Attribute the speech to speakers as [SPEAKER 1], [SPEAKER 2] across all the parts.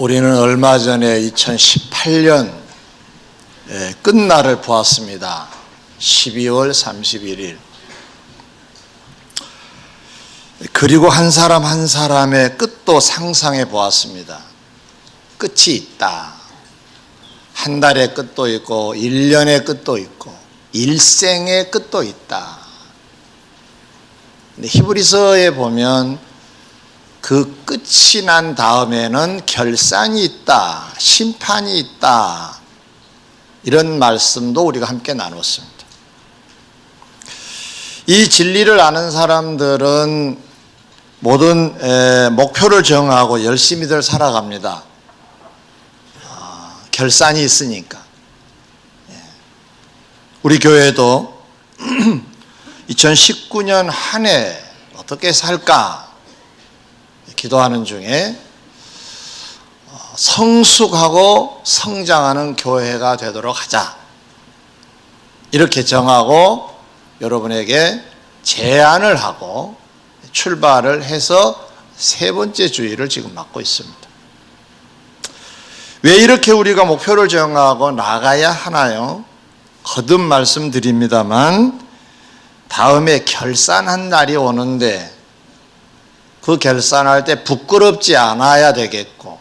[SPEAKER 1] 우리는 얼마 전에 2018년 끝날을 보았습니다. 12월 31일. 그리고 한 사람 한 사람의 끝도 상상해 보았습니다. 끝이 있다. 한 달의 끝도 있고 1년의 끝도 있고 일생의 끝도 있다. 근데 히브리서에 보면 그 끝이 난 다음에는 결산이 있다, 심판이 있다, 이런 말씀도 우리가 함께 나눴습니다. 이 진리를 아는 사람들은 모든 목표를 정하고 열심히들 살아갑니다. 결산이 있으니까. 우리 교회도 2019년 한 해 어떻게 살까 기도하는 중에 성숙하고 성장하는 교회가 되도록 하자, 이렇게 정하고 여러분에게 제안을 하고 출발을 해서 세 번째 주일을 지금 맞고 있습니다. 왜 이렇게 우리가 목표를 정하고 나가야 하나요? 거듭 말씀드립니다만 다음에 결산한 날이 오는데 그 결산할 때 부끄럽지 않아야 되겠고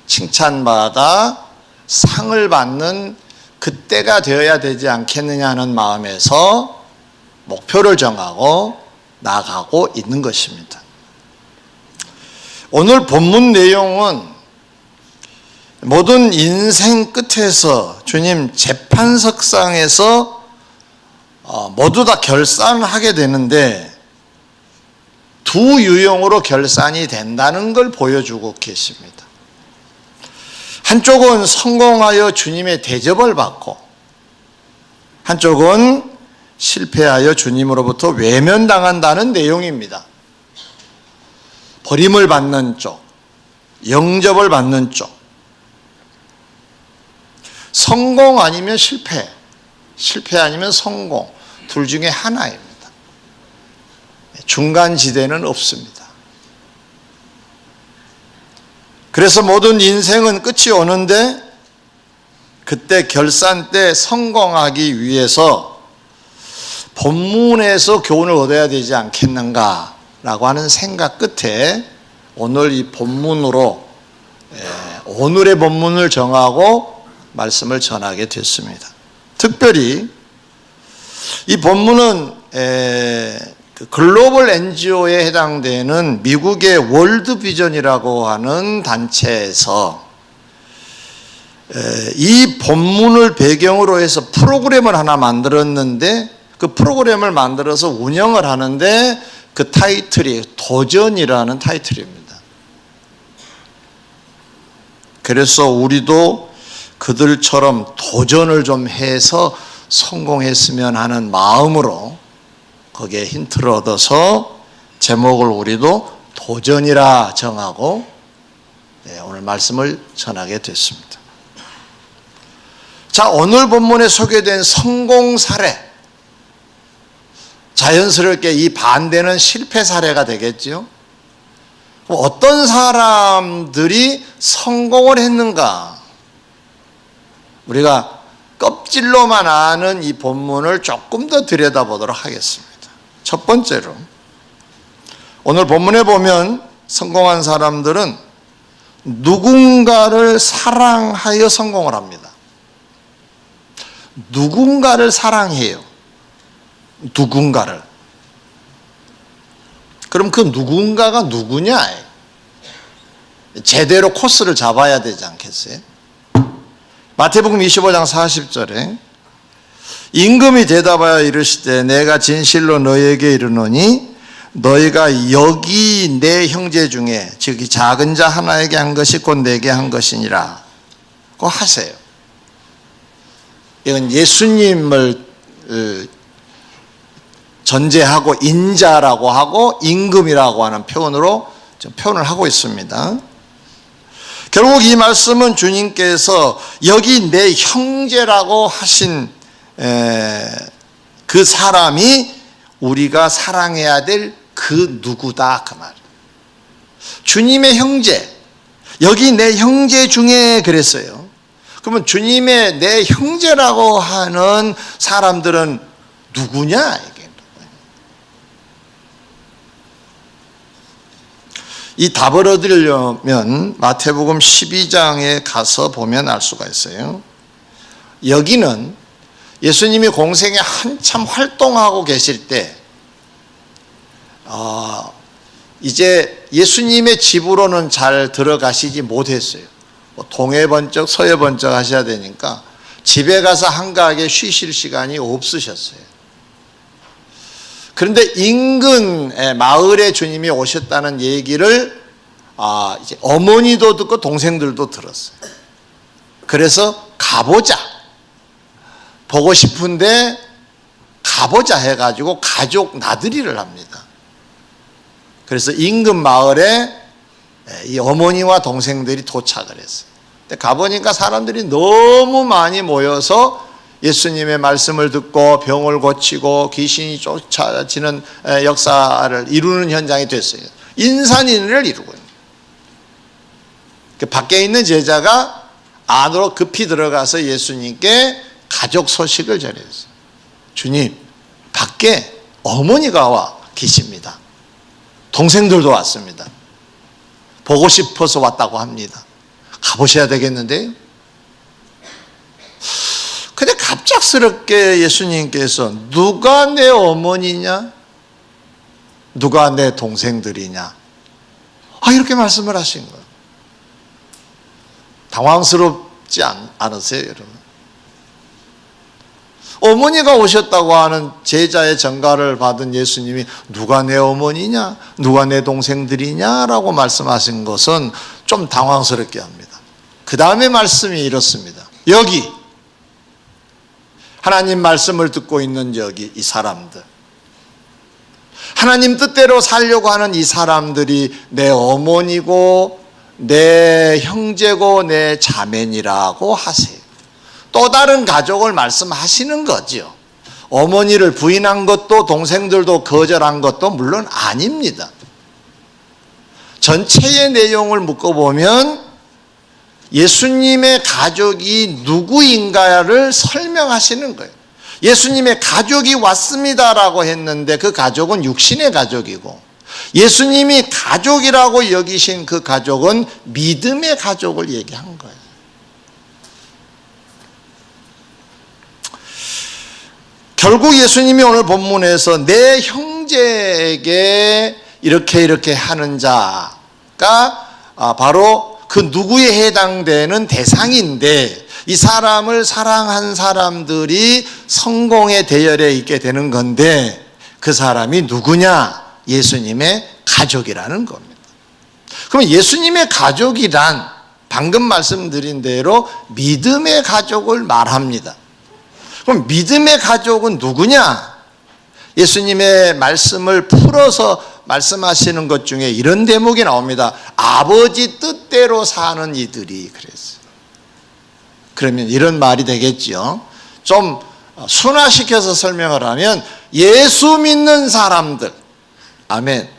[SPEAKER 1] 칭찬받아 상을 받는 그때가 되어야 되지 않겠느냐 하는 마음에서 목표를 정하고 나가고 있는 것입니다. 오늘 본문 내용은 모든 인생 끝에서 주님 재판석상에서 모두 다 결산하게 되는데 두 유형으로 결산이 된다는 걸 보여주고 계십니다. 한쪽은 성공하여 주님의 대접을 받고 한쪽은 실패하여 주님으로부터 외면당한다는 내용입니다. 버림을 받는 쪽, 영접을 받는 쪽. 성공 아니면 실패, 실패 아니면 성공, 둘 중에 하나입니다. 중간 지대는 없습니다. 그래서 모든 인생은 끝이 오는데 그때 결산 때 성공하기 위해서 본문에서 교훈을 얻어야 되지 않겠는가라고 하는 생각 끝에 오늘 이 본문으로 오늘의 본문을 정하고 말씀을 전하게 됐습니다. 특별히 이 본문은 글로벌 NGO에 해당되는 미국의 월드 비전이라고 하는 단체에서 이 본문을 배경으로 해서 프로그램을 하나 만들었는데 그 프로그램을 만들어서 운영을 하는데 그 타이틀이 도전이라는 타이틀입니다. 그래서 우리도 그들처럼 도전을 좀 해서 성공했으면 하는 마음으로 거기에 힌트를 얻어서 제목을 우리도 도전이라 정하고 오늘 말씀을 전하게 됐습니다. 자, 오늘 본문에 소개된 성공 사례, 자연스럽게 이 반대는 실패 사례가 되겠죠. 어떤 사람들이 성공을 했는가? 우리가 껍질로만 아는 이 본문을 조금 더 들여다보도록 하겠습니다. 첫 번째로 오늘 본문에 보면 성공한 사람들은 누군가를 사랑하여 성공을 합니다. 누군가를 사랑해요. 누군가를. 그럼 그 누군가가 누구냐? 제대로 코스를 잡아야 되지 않겠어요? 마태복음 25장 40절에 임금이 대답하여 이르시되 내가 진실로 너희에게 이르노니 너희가 여기 내 형제 중에 즉 작은 자 하나에게 한 것이 곧 내게 한 것이니라 고 하세요. 이건 예수님을 전제하고 인자라고 하고 임금이라고 하는 표현으로 표현을 하고 있습니다. 결국 이 말씀은 주님께서 여기 내 형제라고 하신 그 사람이 우리가 사랑해야 될 그 누구다 그 말. 주님의 형제, 여기 내 형제 중에 그랬어요. 그러면 주님의 내 형제라고 하는 사람들은 누구냐? 이게. 이 답을 얻으려면 마태복음 12장에 가서 보면 알 수가 있어요. 여기는 예수님이 공생에 한참 활동하고 계실 때 이제 예수님의 집으로는 잘 들어가시지 못했어요. 동해 번쩍 서해 번쩍 하셔야 되니까 집에 가서 한가하게 쉬실 시간이 없으셨어요. 그런데 인근 마을에 주님이 오셨다는 얘기를 이제 어머니도 듣고 동생들도 들었어요. 그래서 가보자. 보고 싶은데 가보자 해가지고 가족 나들이를 합니다. 그래서 인근 마을에 이 어머니와 동생들이 도착을 했어요. 근데 가보니까 사람들이 너무 많이 모여서 예수님의 말씀을 듣고 병을 고치고 귀신이 쫓아지는 역사를 이루는 현장이 됐어요. 인산인해를 이루고 있는. 그 밖에 있는 제자가 안으로 급히 들어가서 예수님께 가족 소식을 전했어요. 주님, 밖에 어머니가 와 계십니다. 동생들도 왔습니다. 보고 싶어서 왔다고 합니다. 가보셔야 되겠는데요? 근데 갑작스럽게 예수님께서 누가 내 어머니냐? 누가 내 동생들이냐? 이렇게 말씀을 하신 거예요. 당황스럽지 않으세요, 여러분? 어머니가 오셨다고 하는 제자의 전가를 받은 예수님이 누가 내 어머니냐? 누가 내 동생들이냐? 라고 말씀하신 것은 좀 당황스럽게 합니다. 그 다음에 말씀이 이렇습니다. 여기 하나님 말씀을 듣고 있는 여기 이 사람들, 하나님 뜻대로 살려고 하는 이 사람들이 내 어머니고 내 형제고 내 자매니라고 하세요. 또 다른 가족을 말씀하시는 거죠. 어머니를 부인한 것도 동생들도 거절한 것도 물론 아닙니다. 전체의 내용을 묶어보면 예수님의 가족이 누구인가를 설명하시는 거예요. 예수님의 가족이 왔습니다라고 했는데 그 가족은 육신의 가족이고, 예수님이 가족이라고 여기신 그 가족은 믿음의 가족을 얘기한 거예요. 결국 예수님이 오늘 본문에서 내 형제에게 이렇게 하는 자가 바로 그 누구에 해당되는 대상인데, 이 사람을 사랑한 사람들이 성공의 대열에 있게 되는 건데, 그 사람이 누구냐? 예수님의 가족이라는 겁니다. 그럼 예수님의 가족이란 방금 말씀드린 대로 믿음의 가족을 말합니다. 그럼 믿음의 가족은 누구냐? 예수님의 말씀을 풀어서 말씀하시는 것 중에 이런 대목이 나옵니다. 아버지 뜻대로 사는 이들이 그랬어요. 그러면 이런 말이 되겠죠. 좀 순화시켜서 설명을 하면 예수 믿는 사람들, 아멘.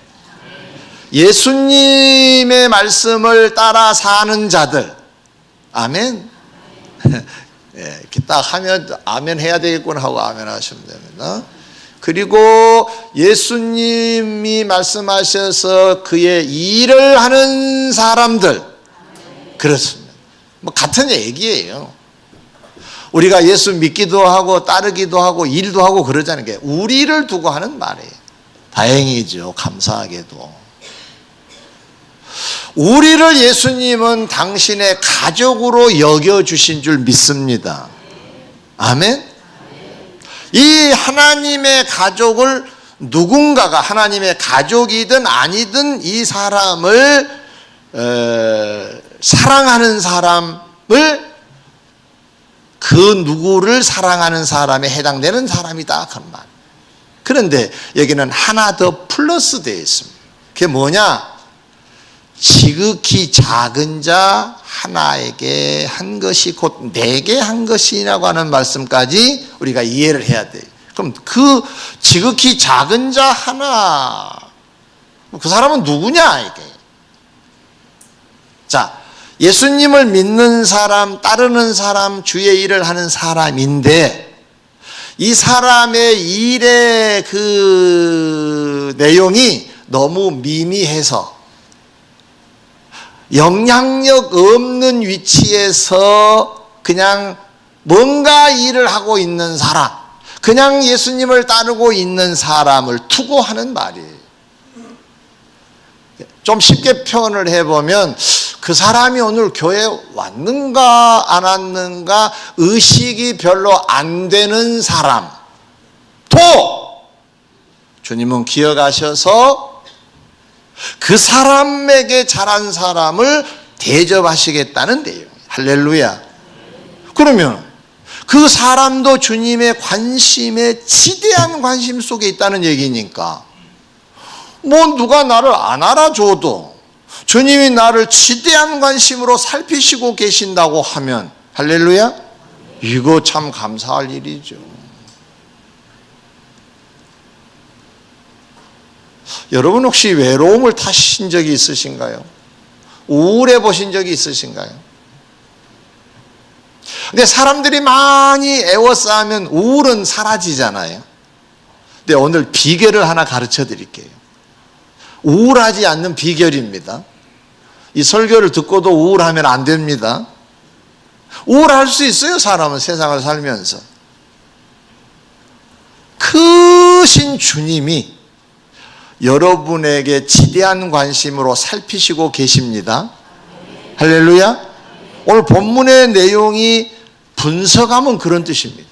[SPEAKER 1] 예수님의 말씀을 따라 사는 자들, 아멘. 이렇게 딱 하면 아멘 해야 되겠구나 하고 아멘 하시면 됩니다. 그리고 예수님이 말씀하셔서 그의 일을 하는 사람들, 그렇습니다. 뭐 같은 얘기예요. 우리가 예수 믿기도 하고 따르기도 하고 일도 하고 그러자는 게 우리를 두고 하는 말이에요. 다행이죠. 감사하게도. 우리를 예수님은 당신의 가족으로 여겨주신 줄 믿습니다. 아멘? 이 하나님의 가족을 누군가가, 하나님의 가족이든 아니든 이 사람을 사랑하는 사람을, 그 누구를 사랑하는 사람에 해당되는 사람이다, 그런 말. 그런데 여기는 하나 더 플러스 되어 있습니다. 그게 뭐냐? 지극히 작은 자 하나에게 한 것이 곧 내게 한 것이라고 하는 말씀까지 우리가 이해를 해야 돼요. 그럼 그 지극히 작은 자 하나, 그 사람은 누구냐 이게. 자, 예수님을 믿는 사람, 따르는 사람, 주의 일을 하는 사람인데 이 사람의 일의 그 내용이 너무 미미해서 영향력 없는 위치에서 그냥 뭔가 일을 하고 있는 사람, 그냥 예수님을 따르고 있는 사람을 투고하는 말이에요. 좀 쉽게 표현을 해보면 그 사람이 오늘 교회에 왔는가 안 왔는가 의식이 별로 안 되는 사람도 주님은 기억하셔서 그 사람에게 잘한 사람을 대접하시겠다는 내용이에요. 할렐루야. 그러면 그 사람도 주님의 관심에 지대한 관심 속에 있다는 얘기니까 뭐 누가 나를 안 알아줘도 주님이 나를 지대한 관심으로 살피시고 계신다고 하면 할렐루야? 이거 참 감사할 일이죠. 여러분 혹시 외로움을 타신 적이 있으신가요? 우울해 보신 적이 있으신가요? 근데 사람들이 많이 애워싸면 우울은 사라지잖아요. 근데 오늘 비결을 하나 가르쳐 드릴게요. 우울하지 않는 비결입니다. 이 설교를 듣고도 우울하면 안 됩니다. 우울할 수 있어요, 사람은 세상을 살면서. 크신 주님이 여러분에게 지대한 관심으로 살피시고 계십니다. 할렐루야. 오늘 본문의 내용이 분석하면 그런 뜻입니다.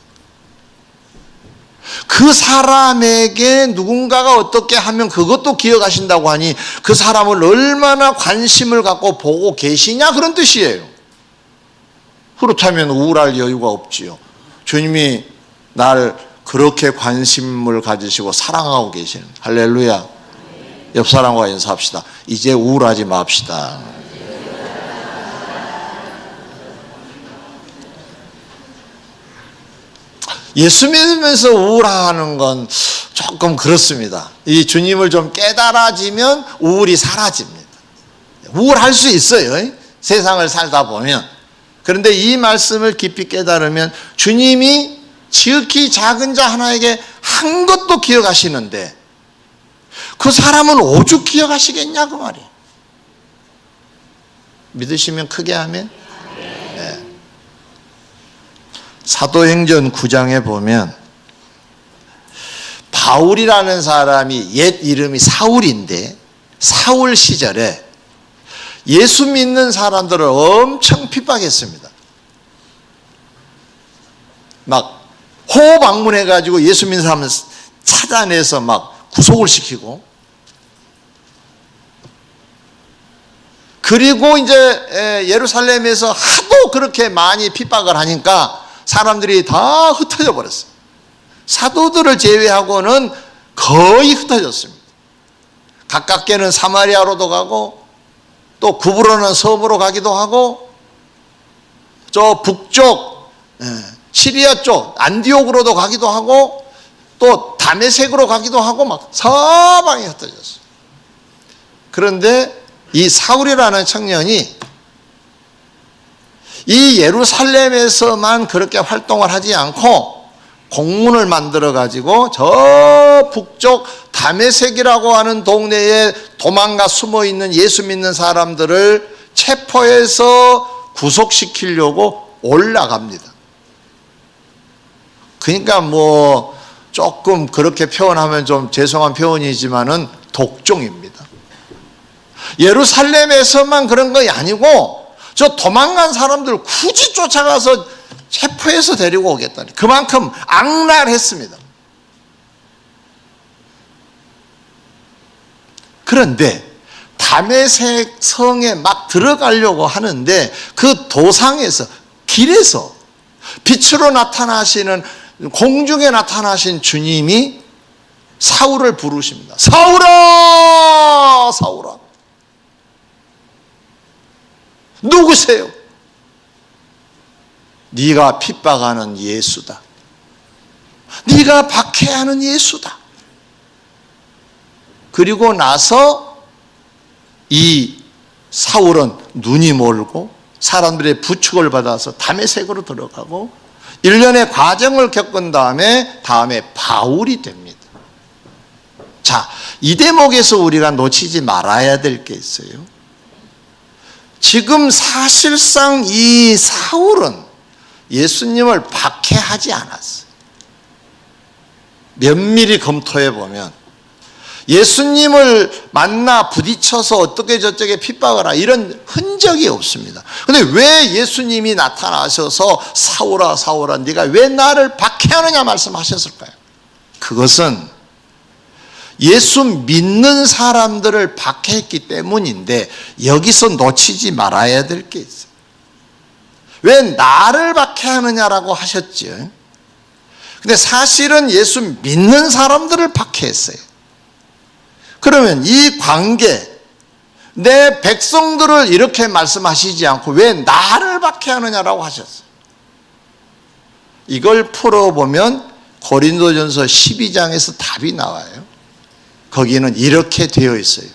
[SPEAKER 1] 그 사람에게 누군가가 어떻게 하면 그것도 기억하신다고 하니 그 사람을 얼마나 관심을 갖고 보고 계시냐 그런 뜻이에요. 그렇다면 우울할 여유가 없지요. 주님이 날 그렇게 관심을 가지시고 사랑하고 계시는. 할렐루야. 옆 사람과 인사합시다. 이제 우울하지 맙시다. 예수 믿으면서 우울하는 건 조금 그렇습니다. 이 주님을 좀 깨달아지면 우울이 사라집니다. 우울할 수 있어요. 세상을 살다 보면. 그런데 이 말씀을 깊이 깨달으면 주님이 지극히 작은 자 하나에게 한 것도 기억하시는데 그 사람은 오죽 기억하시겠냐 그 말이에요. 믿으시면 크게 하면. 네. 사도행전 9장에 보면 바울이라는 사람이 옛 이름이 사울인데 사울 시절에 예수 믿는 사람들을 엄청 핍박했습니다. 막 호방문해가지고 예수 믿는 사람을 찾아내서 막 구속을 시키고, 그리고 이제 예루살렘에서 하도 그렇게 많이 핍박을 하니까 사람들이 다 흩어져 버렸어요. 사도들을 제외하고는 거의 흩어졌습니다. 가깝게는 사마리아로도 가고 또 구부러는 섬으로 가기도 하고 저 북쪽 시리아 쪽 안디옥으로도 가기도 하고 또 다메섹으로 가기도 하고 막 사방에 흩어졌어요. 그런데 이 사울이라는 청년이 이 예루살렘에서만 그렇게 활동을 하지 않고 공문을 만들어 가지고 저 북쪽 다메섹이라고 하는 동네에 도망가 숨어 있는 예수 믿는 사람들을 체포해서 구속시키려고 올라갑니다. 그러니까 뭐 조금 그렇게 표현하면 좀 죄송한 표현이지만은 독종입니다. 예루살렘에서만 그런 것이 아니고 저 도망간 사람들 굳이 쫓아가서 체포해서 데리고 오겠다니 그만큼 악랄했습니다. 그런데 다메섹 성에 막 들어가려고 하는데 그 도상에서 길에서 빛으로 나타나시는 공중에 나타나신 주님이 사울을 부르십니다. 사울아, 사울아. 누구세요? 네가 핍박하는 예수다. 네가 박해하는 예수다. 그리고 나서 이 사울은 눈이 멀고 사람들의 부축을 받아서 다메섹으로 들어가고 일련의 과정을 겪은 다음에 바울이 됩니다. 자, 이 대목에서 우리가 놓치지 말아야 될 게 있어요. 지금 사실상 이 사울은 예수님을 박해하지 않았어요. 면밀히 검토해 보면 예수님을 만나 부딪혀서 어떻게 저쪽에 핍박을 하라 이런 흔적이 없습니다. 그런데 왜 예수님이 나타나셔서 사울아 사울아 네가 왜 나를 박해하느냐 말씀하셨을까요? 그것은 예수 믿는 사람들을 박해했기 때문인데 여기서 놓치지 말아야 될 게 있어요. 왜 나를 박해하느냐라고 하셨죠. 근데 사실은 예수 믿는 사람들을 박해했어요. 그러면 이 관계, 내 백성들을 이렇게 말씀하시지 않고 왜 나를 박해하느냐라고 하셨어요. 이걸 풀어보면 고린도전서 12장에서 답이 나와요. 거기는 이렇게 되어 있어요.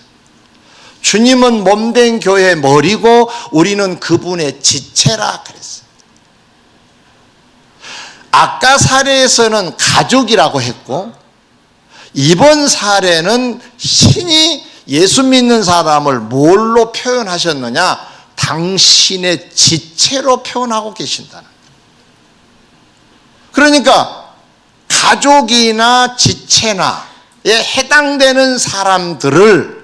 [SPEAKER 1] 주님은 몸된 교회의 머리고 우리는 그분의 지체라 그랬어요. 아까 사례에서는 가족이라고 했고 이번 사례는 신이 예수 믿는 사람을 뭘로 표현하셨느냐? 당신의 지체로 표현하고 계신다는 거예요. 그러니까 가족이나 지체나에 해당되는 사람들을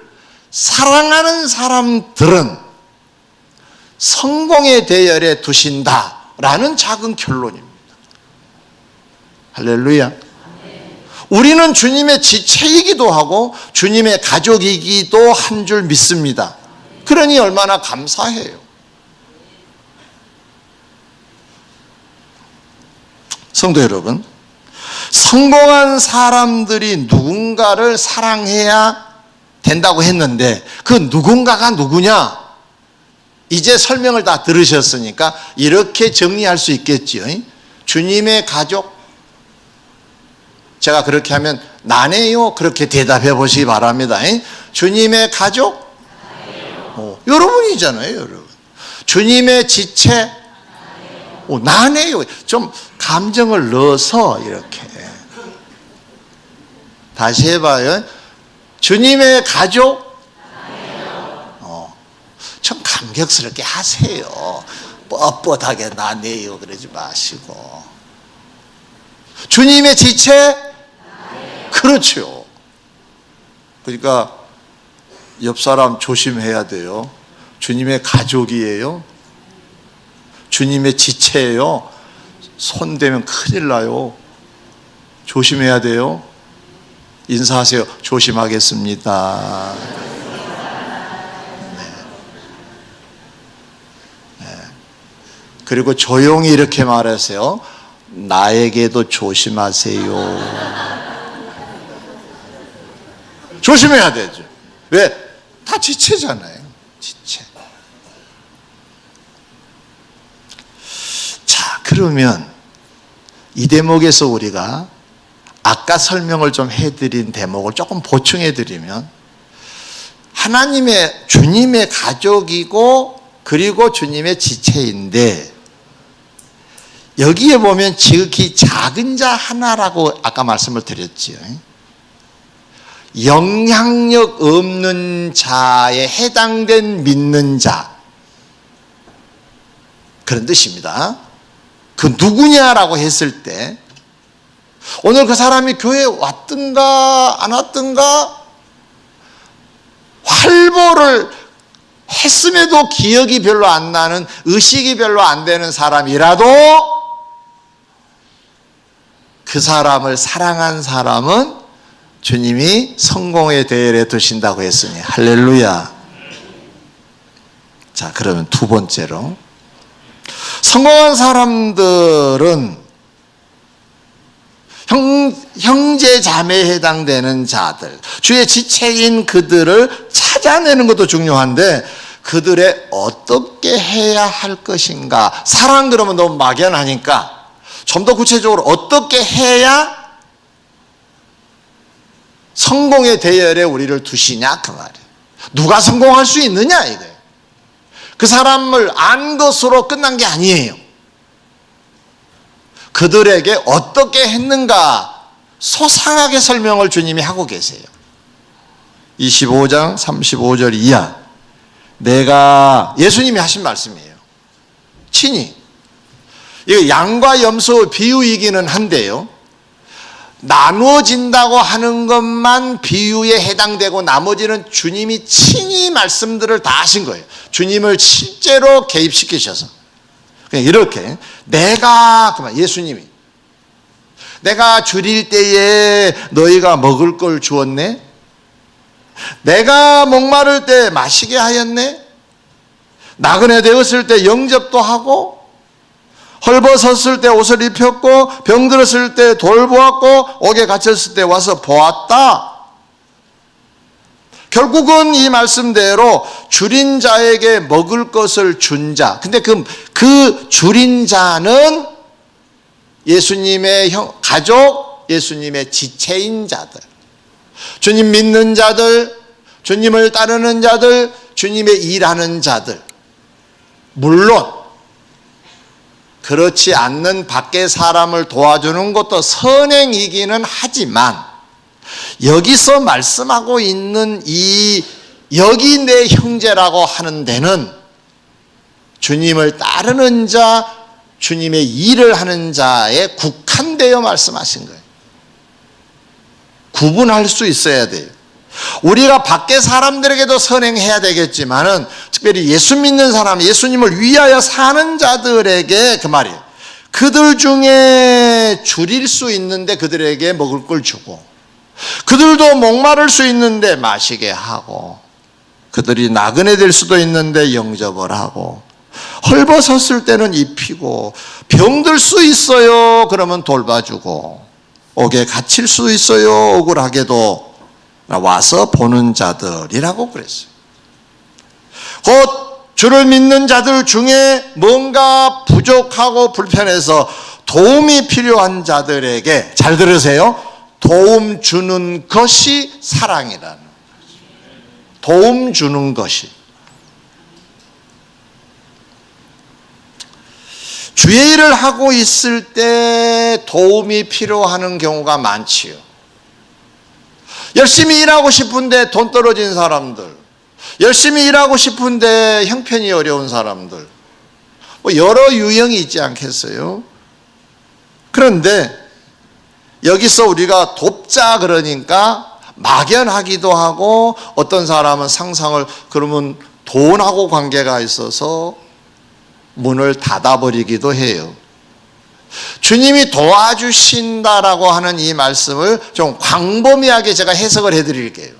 [SPEAKER 1] 사랑하는 사람들은 성공의 대열에 두신다라는 작은 결론입니다. 할렐루야. 우리는 주님의 지체이기도 하고 주님의 가족이기도 한 줄 믿습니다. 그러니 얼마나 감사해요. 성도 여러분, 성공한 사람들이 누군가를 사랑해야 된다고 했는데 그 누군가가 누구냐? 이제 설명을 다 들으셨으니까 이렇게 정리할 수 있겠지요. 주님의 가족, 제가 그렇게 하면 나네요 그렇게 대답해 보시기 바랍니다. 주님의 가족? 여러분이잖아요. 여러분. 주님의 지체? 나네요. 좀 감정을 넣어서 이렇게 다시 해봐요. 주님의 가족? 좀 감격스럽게 하세요. 뻣뻣하게 나네요 그러지 마시고. 주님의 지체? 그렇죠. 그러니까 옆 사람 조심해야 돼요. 주님의 가족이에요. 주님의 지체예요. 손대면 큰일 나요. 조심해야 돼요. 인사하세요. 조심하겠습니다. 네. 그리고 조용히 이렇게 말하세요. 나에게도 조심하세요. 조심해야 되죠. 왜? 다 지체잖아요. 지체. 자, 그러면 이 대목에서 우리가 아까 설명을 좀 해드린 대목을 조금 보충해드리면 하나님의 주님의 가족이고 그리고 주님의 지체인데 여기에 보면 지극히 작은 자 하나라고 아까 말씀을 드렸지요. 영향력 없는 자에 해당된 믿는 자 그런 뜻입니다. 그 누구냐라고 했을 때 오늘 그 사람이 교회에 왔든가 안 왔든가 활보를 했음에도 기억이 별로 안 나는 의식이 별로 안 되는 사람이라도 그 사람을 사랑한 사람은 주님이 성공의 대열에 두신다고 했으니 할렐루야. 자, 그러면 두 번째로 성공한 사람들은 형제 자매에 해당되는 자들, 주의 지체인 그들을 찾아내는 것도 중요한데 그들의 어떻게 해야 할 것인가. 사랑 그러면 너무 막연하니까 좀 더 구체적으로 어떻게 해야 성공의 대열에 우리를 두시냐 그 말이에요. 누가 성공할 수 있느냐 이거예요. 그 사람을 안 것으로 끝난 게 아니에요. 그들에게 어떻게 했는가 소상하게 설명을 주님이 하고 계세요. 25장 35절 이하, 내가, 예수님이 하신 말씀이에요. 친히 이거 양과 염소 비유이기는 한데요, 나누어진다고 하는 것만 비유에 해당되고 나머지는 주님이 친히 말씀들을 다 하신 거예요. 주님을 실제로 개입시키셔서. 그냥 이렇게 내가, 예수님이 내가 줄일 때에 너희가 먹을 걸 주었네, 내가 목마를 때 마시게 하였네, 나그네 되었을 때 영접도 하고, 헐벗었을 때 옷을 입혔고, 병들었을 때 돌보았고, 옥에 갇혔을 때 와서 보았다. 결국은 이 말씀대로 줄인 자에게 먹을 것을 준 자. 근데 그 줄인 자는 예수님의 가족, 예수님의 지체인 자들, 주님 믿는 자들, 주님을 따르는 자들, 주님의 일하는 자들. 물론 그렇지 않는 밖의 사람을 도와주는 것도 선행이기는 하지만, 여기서 말씀하고 있는 이 여기 내 형제라고 하는 데는 주님을 따르는 자, 주님의 일을 하는 자에 국한되어 말씀하신 거예요. 구분할 수 있어야 돼요. 우리가 밖에 사람들에게도 선행해야 되겠지만은, 특별히 예수 믿는 사람, 예수님을 위하여 사는 자들에게 그 말이에요. 그들 중에 줄일 수 있는데 그들에게 먹을 걸 주고, 그들도 목마를 수 있는데 마시게 하고, 그들이 나그네 될 수도 있는데 영접을 하고, 헐벗었을 때는 입히고, 병들 수 있어요 그러면 돌봐주고, 옥에 갇힐 수 있어요 억울하게도 와서 보는 자들이라고 그랬어요. 곧 주를 믿는 자들 중에 뭔가 부족하고 불편해서 도움이 필요한 자들에게, 잘 들으세요, 도움 주는 것이 사랑이라는 거죠. 도움 주는 것이. 주의 일을 하고 있을 때 도움이 필요하는 경우가 많지요. 열심히 일하고 싶은데 돈 떨어진 사람들, 열심히 일하고 싶은데 형편이 어려운 사람들, 뭐 여러 유형이 있지 않겠어요? 그런데 여기서 우리가 돕자 그러니까 막연하기도 하고, 어떤 사람은 상상을, 그러면 돈하고 관계가 있어서 문을 닫아버리기도 해요. 주님이 도와주신다라고 하는 이 말씀을 좀 광범위하게 제가 해석을 해드릴게요.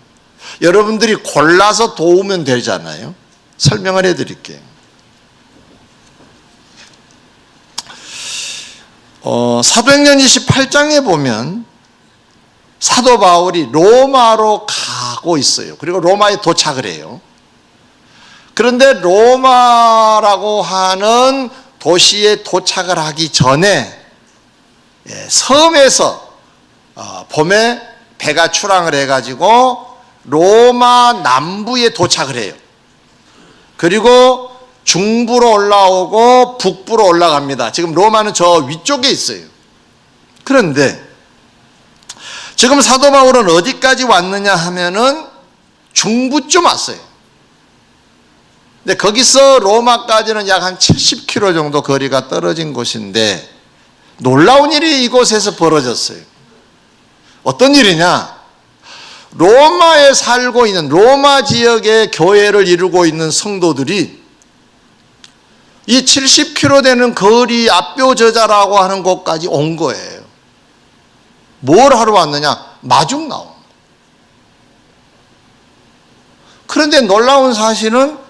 [SPEAKER 1] 여러분들이 골라서 도우면 되잖아요. 설명을 해드릴게요. 사도행전 28장에 보면 사도 바울이 로마로 가고 있어요. 그리고 로마에 도착을 해요. 그런데 로마라고 하는 도시에 도착을 하기 전에 섬에서 봄에 배가 출항을 해가지고 로마 남부에 도착을 해요. 그리고 중부로 올라오고 북부로 올라갑니다. 지금 로마는 저 위쪽에 있어요. 그런데 지금 사도 바울은 어디까지 왔느냐 하면은 중부쯤 왔어요. 근데 거기서 로마까지는 약 한 70km 정도 거리가 떨어진 곳인데, 놀라운 일이 이곳에서 벌어졌어요. 어떤 일이냐? 로마에 살고 있는, 로마 지역의 교회를 이루고 있는 성도들이 이 70km 되는 거리 앞뼈저자라고 하는 곳까지 온 거예요. 뭘 하러 왔느냐? 마중 나온. 그런데 놀라운 사실은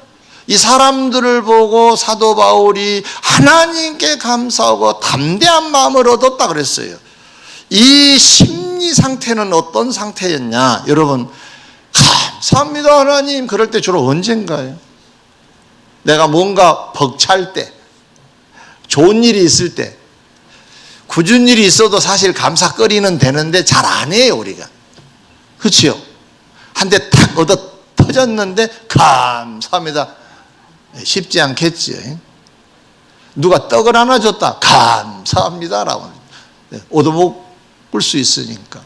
[SPEAKER 1] 이 사람들을 보고 사도 바울이 하나님께 감사하고 담대한 마음을 얻었다 그랬어요. 이 심리 상태는 어떤 상태였냐? 여러분, 감사합니다 하나님, 그럴 때 주로 언젠가요? 내가 뭔가 벅찰 때, 좋은 일이 있을 때, 굳은 일이 있어도 사실 감사거리는 되는데 잘 안 해요 우리가. 그렇죠? 한 대 탁 얻어 터졌는데 감사합니다. 쉽지 않겠지. 누가 떡을 하나 줬다. 감사합니다라고 얻어먹을 수 있으니까.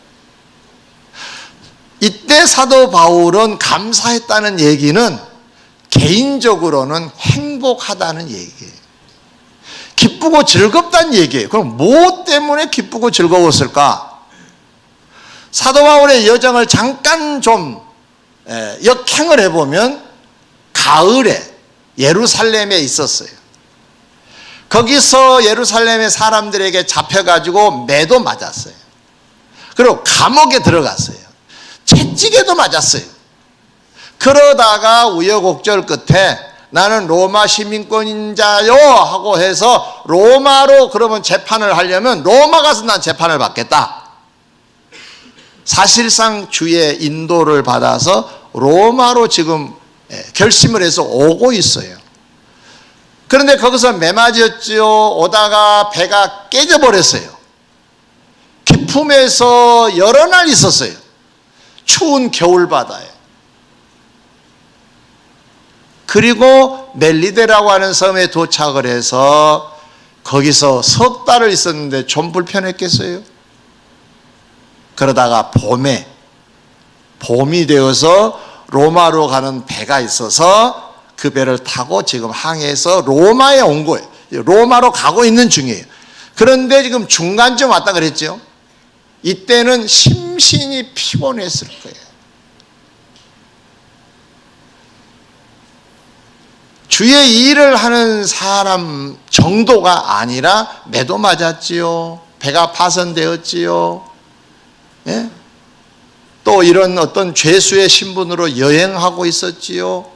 [SPEAKER 1] 이때 사도 바울은 감사했다는 얘기는 개인적으로는 행복하다는 얘기예요. 기쁘고 즐겁다는 얘기예요. 그럼 뭐 때문에 기쁘고 즐거웠을까? 사도 바울의 여정을 잠깐 좀 역행을 해보면 가을에 예루살렘에 있었어요. 거기서 예루살렘의 사람들에게 잡혀가지고 매도 맞았어요. 그리고 감옥에 들어갔어요. 채찍에도 맞았어요. 그러다가 우여곡절 끝에 나는 로마 시민권자요 하고 해서 로마로 그러면 재판을 하려면 로마 가서 난 재판을 받겠다. 사실상 주의 인도를 받아서 로마로 지금 결심을 해서 오고 있어요. 그런데 거기서 매맞았지요. 오다가 배가 깨져버렸어요. 기품에서 여러 날 있었어요. 추운 겨울바다에. 그리고 멜리데라고 하는 섬에 도착을 해서 거기서 석 달을 있었는데 좀 불편했겠어요? 그러다가 봄이 되어서 로마로 가는 배가 있어서 그 배를 타고 지금 항해해서 로마에 온 거예요. 로마로 가고 있는 중이에요. 그런데 지금 중간쯤 왔다 그랬죠. 이때는 심신이 피곤했을 거예요. 주의 일을 하는 사람 정도가 아니라 매도 맞았지요. 배가 파손되었지요. 예? 또 이런 어떤 죄수의 신분으로 여행하고 있었지요.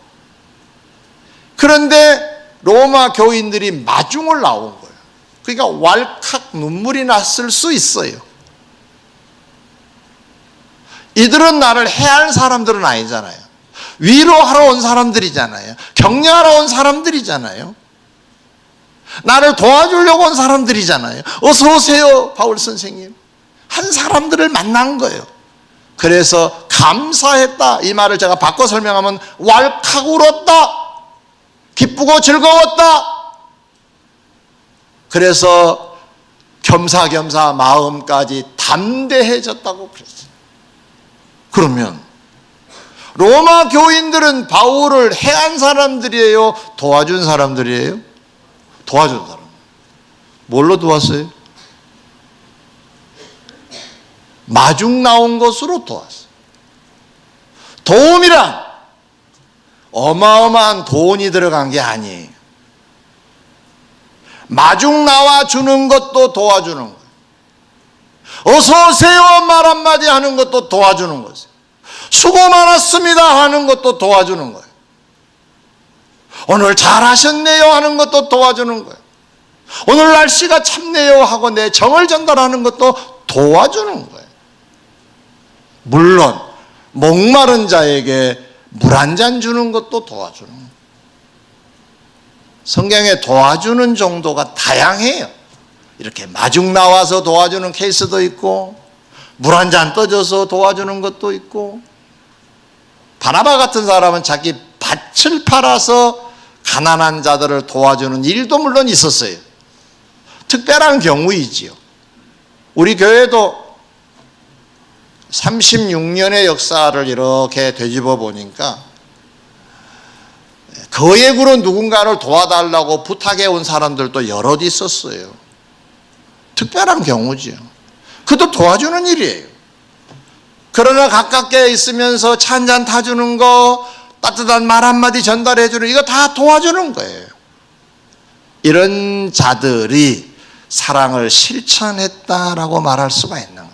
[SPEAKER 1] 그런데 로마 교인들이 마중을 나온 거예요. 그러니까 왈칵 눈물이 났을 수 있어요. 이들은 나를 해할 사람들은 아니잖아요. 위로하러 온 사람들이잖아요. 격려하러 온 사람들이잖아요. 나를 도와주려고 온 사람들이잖아요. 어서 오세요, 바울 선생님. 한 사람들을 만난 거예요. 그래서 감사했다. 이 말을 제가 바꿔 설명하면 왈칵 울었다. 기쁘고 즐거웠다. 그래서 겸사겸사 마음까지 담대해졌다고 그랬어요. 그러면 로마 교인들은 바울을 해한 사람들이에요? 도와준 사람들이에요? 도와준 사람. 뭘로 도왔어요? 마중 나온 것으로 도왔어요. 도움이란 어마어마한 돈이 들어간 게 아니에요. 마중 나와 주는 것도 도와주는 거예요. 어서 오세요 말 한마디 하는 것도 도와주는 거예요. 수고 많았습니다 하는 것도 도와주는 거예요. 오늘 잘하셨네요 하는 것도 도와주는 거예요. 오늘 날씨가 참네요 하고 내 정을 전달하는 것도 도와주는 거예요. 물론 목마른 자에게 물 한 잔 주는 것도 도와주는 거예요. 성경에 도와주는 정도가 다양해요. 이렇게 마중 나와서 도와주는 케이스도 있고 물 한 잔 떠줘서 도와주는 것도 있고, 바나바 같은 사람은 자기 밭을 팔아서 가난한 자들을 도와주는 일도 물론 있었어요. 특별한 경우이지요. 우리 교회도 36년의 역사를 이렇게 되짚어 보니까 거액으로 누군가를 도와달라고 부탁해 온 사람들도 여럿 있었어요. 특별한 경우지요. 그것도 도와주는 일이에요. 그러나 가깝게 있으면서 차 한잔 타주는 거, 따뜻한 말 한마디 전달해주는, 이거 다 도와주는 거예요. 이런 자들이 사랑을 실천했다라고 말할 수가 있는 거예요.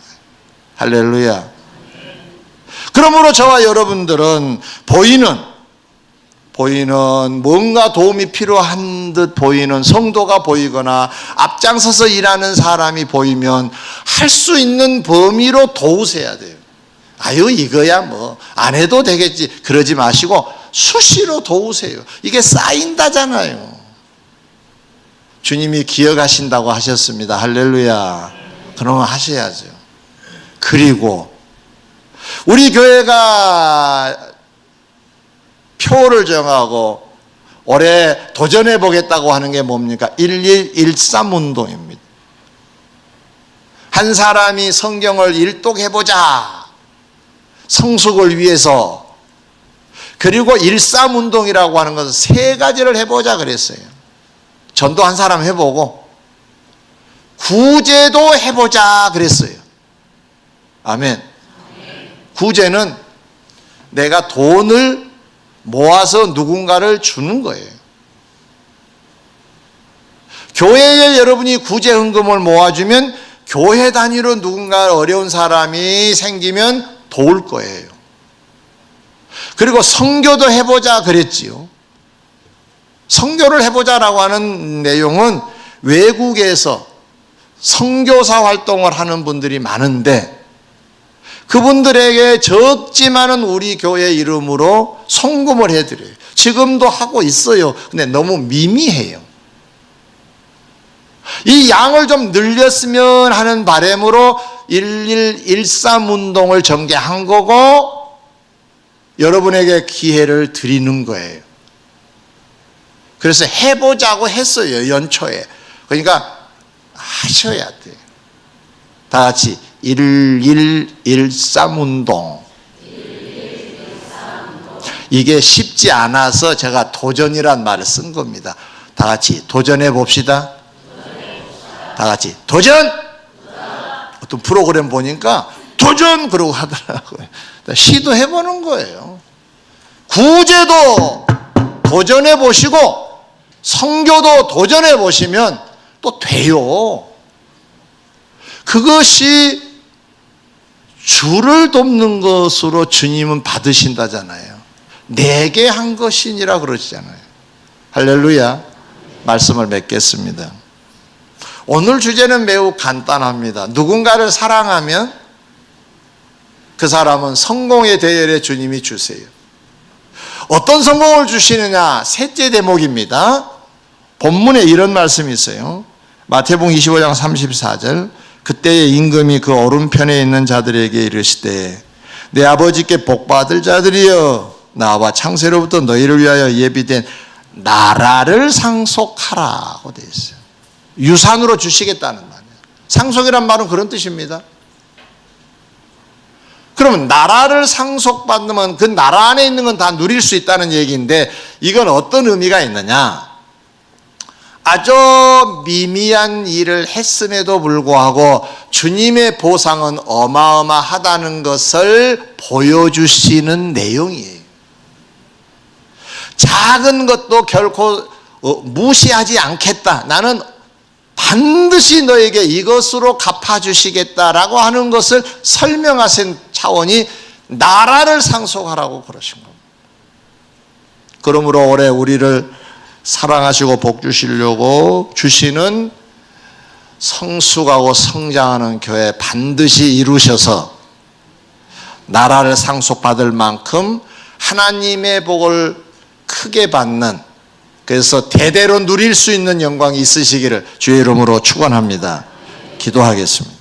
[SPEAKER 1] 할렐루야. 그러므로 저와 여러분들은 보이는 뭔가 도움이 필요한 듯 보이는 성도가 보이거나 앞장서서 일하는 사람이 보이면 할 수 있는 범위로 도우셔야 돼요. 아유 이거야 뭐 안 해도 되겠지 그러지 마시고 수시로 도우세요. 이게 쌓인다잖아요. 주님이 기억하신다고 하셨습니다. 할렐루야. 그러면 하셔야죠. 그리고 우리 교회가 표를 정하고 올해 도전해 보겠다고 하는 게 뭡니까? 1113 운동입니다. 한 사람이 성경을 일독해보자. 성숙을 위해서. 그리고 13 운동이라고 하는 것은 세 가지를 해보자 그랬어요. 전도 한 사람 해보고 구제도 해보자 그랬어요. 아멘. 구제는 내가 돈을 모아서 누군가를 주는 거예요. 교회에 여러분이 구제 헌금을 모아주면 교회 단위로 누군가 어려운 사람이 생기면 도울 거예요. 그리고 선교도 해보자 그랬지요. 선교를 해보자라고 하는 내용은 외국에서 선교사 활동을 하는 분들이 많은데 그분들에게 적지만은 우리 교회 이름으로 송금을 해드려요. 지금도 하고 있어요. 근데 너무 미미해요. 이 양을 좀 늘렸으면 하는 바람으로 1113 운동을 전개한 거고 여러분에게 기회를 드리는 거예요. 그래서 해보자고 했어요. 연초에. 그러니까 하셔야 돼요. 다 같이 1113 운동. 이게 쉽지 않아서 제가 도전이란 말을 쓴 겁니다. 다 같이 도전해 봅시다. 다 같이 도전! 어떤 프로그램 보니까 도전! 그러고 하더라고요. 시도해 보는 거예요. 구제도 도전해 보시고 선교도 도전해 보시면 또 돼요. 그것이 주를 돕는 것으로 주님은 받으신다잖아요. 내게 한 것이니라 그러시잖아요. 할렐루야. 말씀을 맺겠습니다. 오늘 주제는 매우 간단합니다. 누군가를 사랑하면 그 사람은 성공의 대열에 주님이 주세요. 어떤 성공을 주시느냐? 셋째 대목입니다. 본문에 이런 말씀이 있어요. 마태복음 25장 34절. 그때의 임금이 그 오른편에 있는 자들에게 이르시되 내 아버지께 복받을 자들이여 나와 창세로부터 너희를 위하여 예비된 나라를 상속하라고 되어 있어요. 유산으로 주시겠다는 말이에요. 상속이란 말은 그런 뜻입니다. 그러면 나라를 상속받으면 그 나라 안에 있는 건 다 누릴 수 있다는 얘기인데 이건 어떤 의미가 있느냐? 아주 미미한 일을 했음에도 불구하고 주님의 보상은 어마어마하다는 것을 보여주시는 내용이에요. 작은 것도 결코 무시하지 않겠다. 나는 반드시 너에게 이것으로 갚아주시겠다라고 하는 것을 설명하신 차원이 나라를 상속하라고 그러신 겁니다. 그러므로 올해 우리를 사랑하시고 복 주시려고 주시는 성숙하고 성장하는 교회 반드시 이루셔서 나라를 상속받을 만큼 하나님의 복을 크게 받는, 그래서 대대로 누릴 수 있는 영광이 있으시기를 주의 이름으로 축원합니다. 기도하겠습니다.